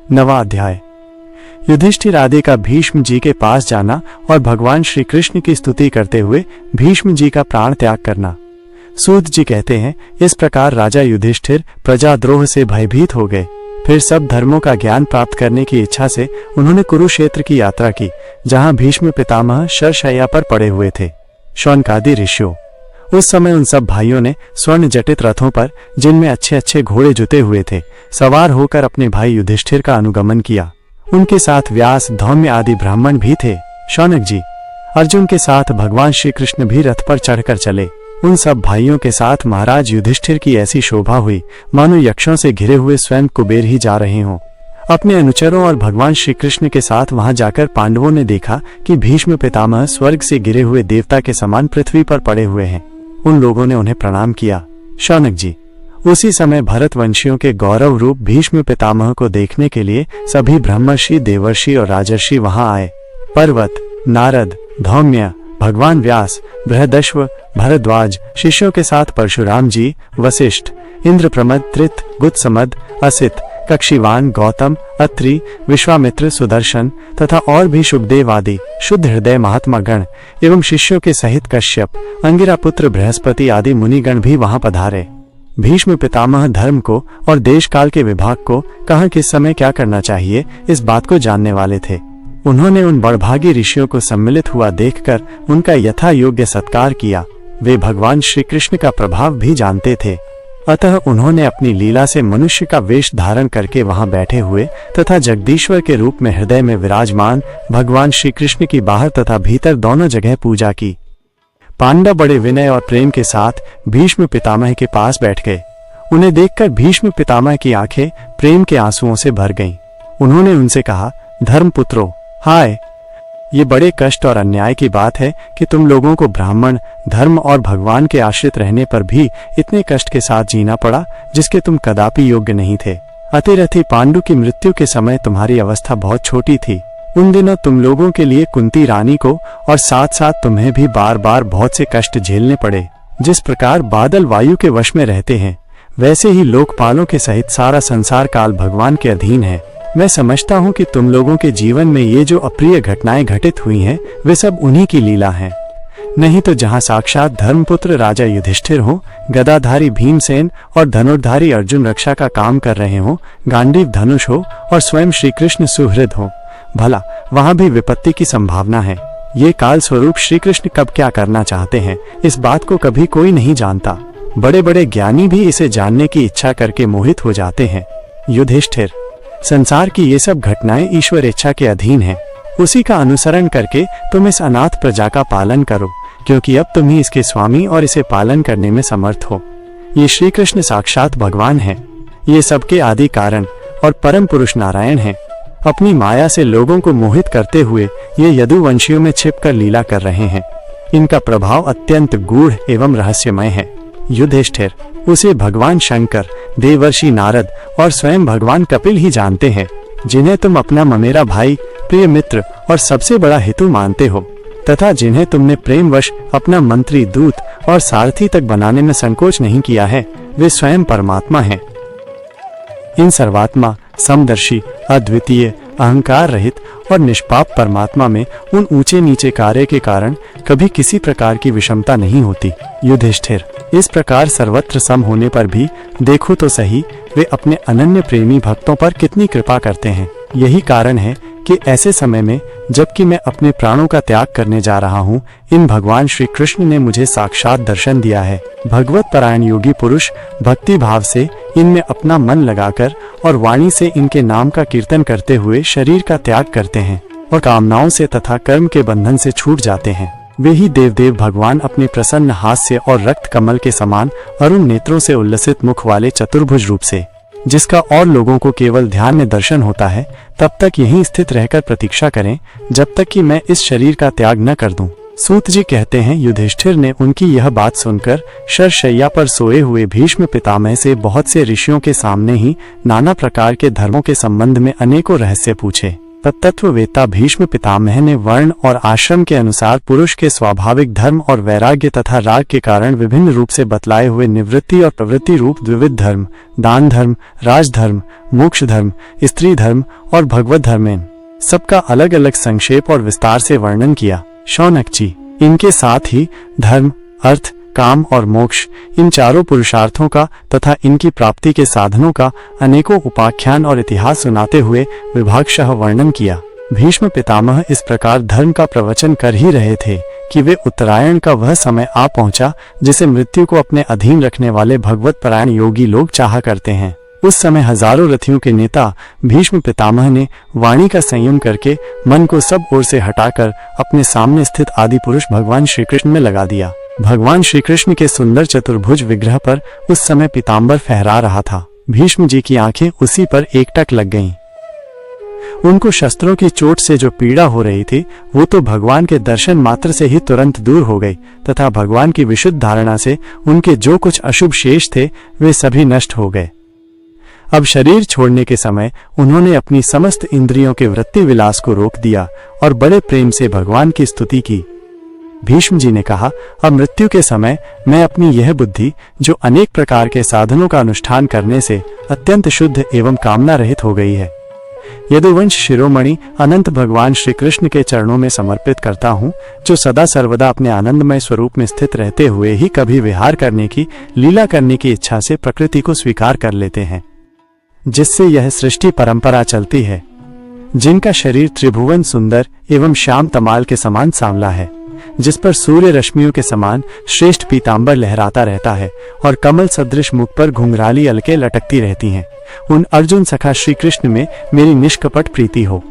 नवा अध्याय। युधिष्ठिर आदि का भीष्म जी के पास जाना और भगवान श्री कृष्ण की स्तुति करते हुए भीष्म जी का प्राण त्याग करना। सूत जी कहते हैं, इस प्रकार राजा युधिष्ठिर प्रजाद्रोह से भयभीत हो गए। फिर सब धर्मों का ज्ञान प्राप्त करने की इच्छा से उन्होंने कुरुक्षेत्र की यात्रा की, जहां भीष्म पितामह शरशैया पर पड़े हुए थे। शौनकादि ऋषियों। उस समय उन सब भाइयों ने स्वर्ण जटित रथों पर, जिनमें अच्छे अच्छे घोड़े जुते हुए थे, सवार होकर अपने भाई युधिष्ठिर का अनुगमन किया। उनके साथ व्यास, धौम्य आदि ब्राह्मण भी थे। शौनक जी, अर्जुन के साथ भगवान श्री कृष्ण भी रथ पर चढ़कर चले। उन सब भाइयों के साथ महाराज युधिष्ठिर की ऐसी शोभा हुई मानो यक्षों से घिरे हुए स्वयं कुबेर ही जा रहे हों। अपने अनुचरों और भगवान श्री कृष्ण के साथ वहां जाकर पांडवों ने देखा कि भीष्म पितामह स्वर्ग से गिरे हुए देवता के समान पृथ्वी पर पड़े हुए हैं। उन लोगों ने उन्हें प्रणाम किया। शौनक जी, उसी समय भरतवंशियों के गौरव रूप भीष्म पितामह को देखने के लिए सभी ब्रह्मर्षि, देवर्षि और राजर्षि वहां आए। पर्वत, नारद, धौम्य, भगवान व्यास, बृहदश्व, भरद्वाज, शिष्यों के साथ परशुराम जी, वशिष्ठ, इंद्रप्रमद, त्रित, गुत्समद, असित, कक्षिवान, गौतम, अत्रि, विश्वामित्र, सुदर्शन तथा और भी शुभदेव आदि शुद्ध हृदय महात्मा गण एवं शिष्यों के सहित कश्यप, अंगिरा पुत्र बृहस्पति आदि मुनिगण भी वहां पधारे। भीष्म पितामह धर्म को और देश काल के विभाग को कहाँ किस समय क्या करना चाहिए, इस बात को जानने वाले थे। उन्होंने उन बड़भागी ऋषियों को सम्मिलित हुआ देखकर उनका यथा योग्य सत्कार किया। वे भगवान श्री कृष्ण का प्रभाव भी जानते थे, अतः उन्होंने अपनी लीला से मनुष्य का वेश धारण करके वहां बैठे हुए तथा जगदीश्वर के रूप में हृदय में विराजमान भगवान श्री कृष्ण की बाहर तथा भीतर दोनों जगह पूजा की। पांडव बड़े विनय और प्रेम के साथ भीष्म पितामह के पास बैठ गए। उन्हें देखकर भीष्म पितामह की आंखें प्रेम के आंसुओं से भर गईं। उन्होंने उनसे कहा, धर्मपुत्रों, हाय, ये बड़े कष्ट और अन्याय की बात है कि तुम लोगों को ब्राह्मण, धर्म और भगवान के आश्रित रहने पर भी इतने कष्ट के साथ जीना पड़ा, जिसके तुम कदापि योग्य नहीं थे। अतिरथी पांडु की मृत्यु के समय तुम्हारी अवस्था बहुत छोटी थी। उन दिनों तुम लोगों के लिए कुंती रानी को और साथ साथ तुम्हें भी बार बार बहुत से कष्ट झेलने पड़े। जिस प्रकार बादल वायु के वश में रहते हैं, वैसे ही लोकपालों के सहित सारा संसार काल भगवान के अधीन है। मैं समझता हूँ कि तुम लोगों के जीवन में ये जो अप्रिय घटनाएं घटित हुई हैं, वे सब उन्हीं की लीला हैं। नहीं तो जहाँ साक्षात धर्मपुत्र राजा युधिष्ठिर हो, गदाधारी भीमसेन और धनुर्धारी अर्जुन रक्षा का काम कर रहे हो, गांडीव धनुष हो और स्वयं श्री कृष्ण सुहृद हो, भला वहां भी विपत्ति की संभावना है। ये काल स्वरूप श्री कृष्ण कब क्या करना चाहते हैं, इस बात को कभी कोई नहीं जानता। बड़े बड़े ज्ञानी भी इसे जानने की इच्छा करके मोहित हो जाते हैं। युधिष्ठिर, संसार की ये सब घटनाएं ईश्वर इच्छा के अधीन हैं। उसी का अनुसरण करके तुम इस अनाथ प्रजा का पालन करो, क्योंकि अब तुम ही इसके स्वामी और इसे पालन करने में समर्थ हो। ये श्री कृष्ण साक्षात भगवान है। ये सबके आदि कारण और परम पुरुष नारायण हैं। अपनी माया से लोगों को मोहित करते हुए ये यदुवंशियों में छिपकर लीला कर रहे हैं। इनका प्रभाव अत्यंत गूढ़ एवं रहस्यमय है। युधिष्ठिर, उसे भगवान शंकर, देवर्षि नारद और स्वयं भगवान कपिल ही जानते हैं, जिन्हें तुम अपना ममेरा भाई, प्रिय मित्र और सबसे बड़ा हितु मानते हो, तथा जिन्हें तुमने प्रेमवश अपना मंत्री, दूत और सारथी तक बनाने में संकोच नहीं किया है, वे स्वयं परमात्मा हैं। इन सर्वात्मा, समदर्शी, अद्वितीय, अहंकार रहित और निष्पाप परमात्मा में उन ऊंचे नीचे कार्य के कारण कभी किसी प्रकार की विषमता नहीं होती। युधिष्ठिर, इस प्रकार सर्वत्र सम होने पर भी देखो तो सही, वे अपने अनन्य प्रेमी भक्तों पर कितनी कृपा करते हैं। यही कारण है कि ऐसे समय में, जबकि मैं अपने प्राणों का त्याग करने जा रहा हूँ, इन भगवान श्री कृष्ण ने मुझे साक्षात दर्शन दिया है। भगवत परायण योगी पुरुष भक्ति भाव से इनमें अपना मन लगाकर और वाणी से इनके नाम का कीर्तन करते हुए शरीर का त्याग करते हैं और कामनाओं से तथा कर्म के बंधन से छूट जाते हैं। वे ही देवदेव भगवान अपने प्रसन्न हास्य और रक्त कमल के समान अरुण नेत्रों से उल्लसित मुख वाले चतुर्भुज रूप से, जिसका और लोगों को केवल ध्यान में दर्शन होता है, तब तक यहीं स्थित रहकर प्रतीक्षा करें, जब तक कि मैं इस शरीर का त्याग न कर दूं। सूत जी कहते हैं, युधिष्ठिर ने उनकी यह बात सुनकर शरशैया पर सोए हुए भीष्म पितामह से बहुत से ऋषियों के सामने ही नाना प्रकार के धर्मों के संबंध में अनेकों रहस्य पूछे। तत्ववेत्ता भीष्म पितामह ने वर्ण और आश्रम के अनुसार पुरुष के स्वाभाविक धर्म और वैराग्य तथा राग के कारण विभिन्न रूप से बतलाए हुए निवृत्ति और प्रवृत्ति रूप द्विविध धर्म, दान धर्म, राजधर्म, मोक्ष धर्म, स्त्री धर्म और भगवत धर्म, इन सबका अलग अलग संक्षेप और विस्तार से वर्णन किया। शौनक जी, इनके साथ ही धर्म, अर्थ, काम और मोक्ष, इन चारों पुरुषार्थों का तथा इनकी प्राप्ति के साधनों का अनेकों उपाख्यान और इतिहास सुनाते हुए विभागशः वर्णन किया। भीष्म पितामह इस प्रकार धर्म का प्रवचन कर ही रहे थे कि वे उत्तरायण का वह समय आ पहुंचा जिसे मृत्यु को अपने अधीन रखने वाले भगवत परायण योगी लोग चाहा करते हैं। उस समय हजारों रथियों के नेता भीष्म पितामह ने वाणी का संयम करके मन को सब ओर से हटाकर अपने सामने स्थित आदि पुरुष भगवान श्री कृष्ण में लगा दिया। भगवान श्री कृष्ण के सुंदर चतुर्भुज विग्रह पर उस समय पीतांबर फहरा रहा था। भीष्म जी की आंखें उसी पर एकटक लग गईं। उनको शस्त्रों की चोट से जो पीड़ा हो रही थी वो तो भगवान के दर्शन मात्र से ही तुरंत दूर हो गई तथा भगवान की विशुद्ध धारणा से उनके जो कुछ अशुभ शेष थे वे सभी नष्ट हो गए। अब शरीर छोड़ने के समय उन्होंने अपनी समस्त इंद्रियों के वृत्ति विलास को रोक दिया और बड़े प्रेम से भगवान की स्तुति की। भीष्म जी ने कहा, अब मृत्यु के समय मैं अपनी यह बुद्धि जो अनेक प्रकार के साधनों का अनुष्ठान करने से अत्यंत शुद्ध एवं कामना रहित हो गई है, यदुवंश शिरोमणि अनंत भगवान श्री कृष्ण के चरणों में समर्पित करता हूँ, जो सदा सर्वदा अपने आनंदमय स्वरूप में स्थित रहते हुए ही कभी विहार करने की, लीला करने की इच्छा से प्रकृति को स्वीकार कर लेते हैं, जिससे यह सृष्टि परंपरा चलती है, जिनका शरीर त्रिभुवन सुंदर एवं श्याम तमाल के समान सांवला है, जिस पर सूर्य रश्मियों के समान श्रेष्ठ पीतांबर लहराता रहता है और कमल सदृश मुख पर घुंघराली अलके लटकती रहती हैं, उन अर्जुन सखा श्री कृष्ण में मेरी निष्कपट प्रीति हो।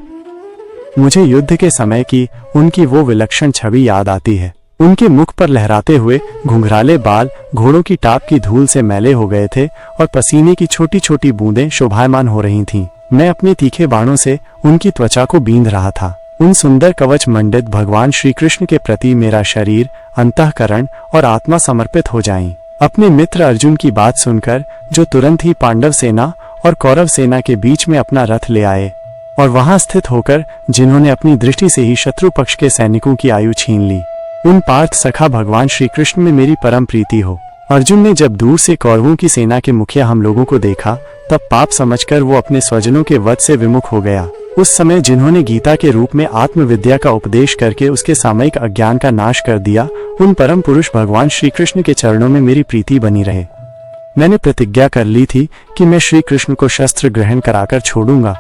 मुझे युद्ध के समय की उनकी वो विलक्षण छवि याद आती है। उनके मुख पर लहराते हुए घुंघराले बाल घोड़ों की टाप की धूल से मैले हो गए थे और पसीने की छोटी छोटी बूंदें शोभायमान हो रही थीं। मैं अपने तीखे बाणों से उनकी त्वचा को बींध रहा था। उन सुंदर कवच मंडित भगवान श्री कृष्ण के प्रति मेरा शरीर, अंतःकरण और आत्मा समर्पित हो जाएं। अपने मित्र अर्जुन की बात सुनकर, जो तुरंत ही पांडव सेना और कौरव सेना के बीच में अपना रथ ले आए और वहां स्थित होकर जिन्होंने अपनी दृष्टि से ही शत्रु पक्ष के सैनिकों की आयु छीन ली, उन पार्थ सखा भगवान श्री कृष्ण में मेरी परम प्रीति हो। अर्जुन ने जब दूर से कौरवों की सेना के मुखिया हम लोगों को देखा, तब पाप समझकर वो अपने स्वजनों के वध से विमुख हो गया। उस समय जिन्होंने गीता के रूप में आत्मविद्या का उपदेश करके उसके सामयिक अज्ञान का नाश कर दिया, उन परम पुरुष भगवान श्री कृष्ण के चरणों में मेरी प्रीति बनी रहे। मैंने प्रतिज्ञा कर ली थी कि मैं श्री कृष्ण को शस्त्र ग्रहण कराकर छोड़ूंगा।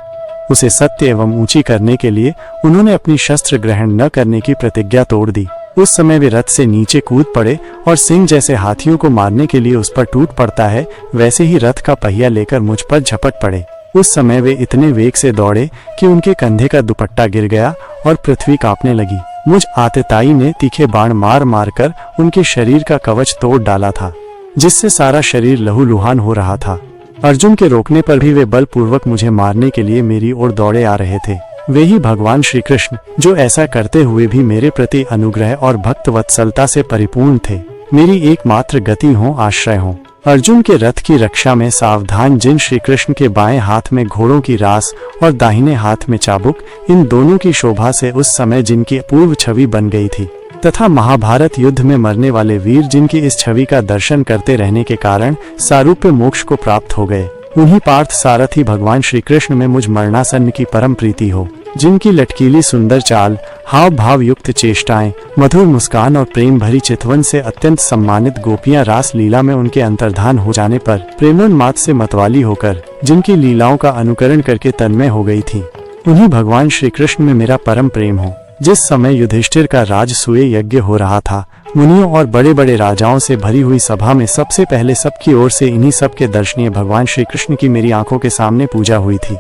उसे सत्य एवं ऊंची करने के लिए उन्होंने अपनी शस्त्र ग्रहण न करने की प्रतिज्ञा तोड़ दी। उस समय वे रथ से नीचे कूद पड़े और सिंह जैसे हाथियों को मारने के लिए उस पर टूट पड़ता है, वैसे ही रथ का पहिया लेकर मुझ पर झपट पड़े। उस समय वे इतने वेग से दौड़े कि उनके कंधे का दुपट्टा गिर गया और पृथ्वी कांपने लगी। मुझ आतताई ने तीखे बाण मार मार कर उनके शरीर का कवच तोड़ डाला था, जिससे सारा शरीर लहूलुहान हो रहा था। अर्जुन के रोकने पर भी वे बलपूर्वक मुझे मारने के लिए मेरी ओर दौड़े आ रहे थे। वे ही भगवान श्री कृष्ण, जो ऐसा करते हुए भी मेरे प्रति अनुग्रह और भक्त वत्सलता से परिपूर्ण थे, मेरी एकमात्र गति हो, आश्रय हो। अर्जुन के रथ की रक्षा में सावधान जिन श्री कृष्ण के बाएं हाथ में घोड़ों की रास और दाहिने हाथ में चाबुक, इन दोनों की शोभा से उस समय जिनकी अपूर्व छवि बन गई थी, तथा महाभारत युद्ध में मरने वाले वीर जिनकी इस छवि का दर्शन करते रहने के कारण सारूप्य मोक्ष को प्राप्त हो गए, उन्हीं पार्थ सारथी भगवान श्री कृष्ण में मुझ मरणासन्न की परम प्रीति हो, जिनकी लटकीली सुंदर चाल, हाव भाव युक्त चेष्टाएं, मधुर मुस्कान और प्रेम भरी चितवन से अत्यंत सम्मानित गोपियां रास लीला में उनके अंतर्धान हो जाने पर प्रेमोन्माद से मतवाली होकर जिनकी लीलाओं का अनुकरण करके तन्मय हो गई थी, उन्हीं भगवान श्री कृष्ण में मेरा परम प्रेम हो। जिस समय युधिष्ठिर का राजसूय यज्ञ हो रहा था, मुनियों और बड़े बड़े राजाओं से भरी हुई सभा में सबसे पहले सबकी ओर से इन्हीं सबके दर्शनीय भगवान श्री कृष्ण की मेरी आंखों के सामने पूजा हुई थी।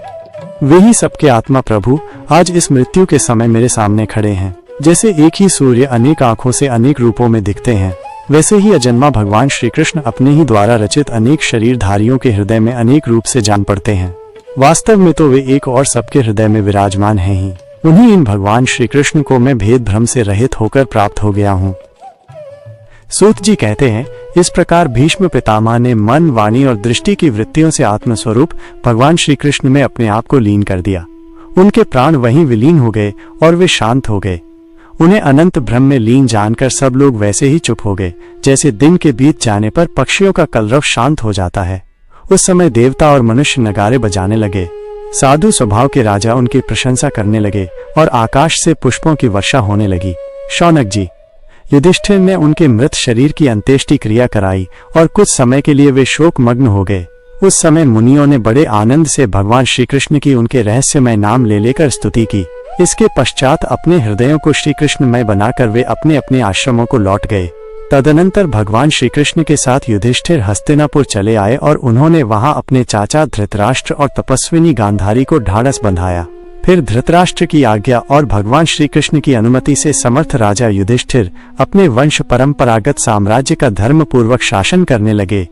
वे ही सबके आत्मा प्रभु आज इस मृत्यु के समय मेरे सामने खड़े हैं। जैसे एक ही सूर्य अनेक आंखों से अनेक रूपों में दिखते हैं, वैसे ही अजन्मा भगवान श्री कृष्ण अपने ही द्वारा रचित अनेक शरीरधारियों के हृदय में अनेक रूप से जान पड़ते हैं। वास्तव में तो वे एक और सबके हृदय में विराजमान हैं ही। उन्हीं इन भगवान श्री कृष्ण को मैं भेद भ्रम से रहित होकर प्राप्त हो गया हूँ। सूत जी कहते हैं, इस प्रकार भीष्म पितामह ने मन, वाणी और दृष्टि की वृत्तियों से आत्मस्वरूप भगवान श्री कृष्ण में अपने आप को लीन कर दिया। उनके प्राण वहीं विलीन हो गए और वे शांत हो गए। उन्हें अनंत ब्रह्म में लीन जानकर सब लोग वैसे ही चुप हो गए जैसे दिन के बीत जाने पर पक्षियों का कलरव शांत हो जाता है। उस समय देवता और मनुष्य नगारे बजाने लगे। साधु स्वभाव के राजा उनकी प्रशंसा करने लगे और आकाश से पुष्पों की वर्षा होने लगी। शौनक जी, युधिष्ठिर ने उनके मृत शरीर की अंत्येष्टि क्रिया कराई और कुछ समय के लिए वे शोक मग्न हो गए। उस समय मुनियों ने बड़े आनंद से भगवान श्री कृष्ण की उनके रहस्यमय नाम ले लेकर स्तुति की। इसके पश्चात अपने हृदयों को श्री कृष्णमय बनाकर वे अपने अपने आश्रमों को लौट गए। तदनंतर भगवान श्री कृष्ण के साथ युधिष्ठिर हस्तिनापुर चले आए और उन्होंने वहां अपने चाचा धृतराष्ट्र और तपस्विनी गांधारी को ढाढ़स बंधाया। फिर धृतराष्ट्र की आज्ञा और भगवान श्री कृष्ण की अनुमति से समर्थ राजा युधिष्ठिर अपने वंश परंपरागत साम्राज्य का धर्म पूर्वक शासन करने लगे।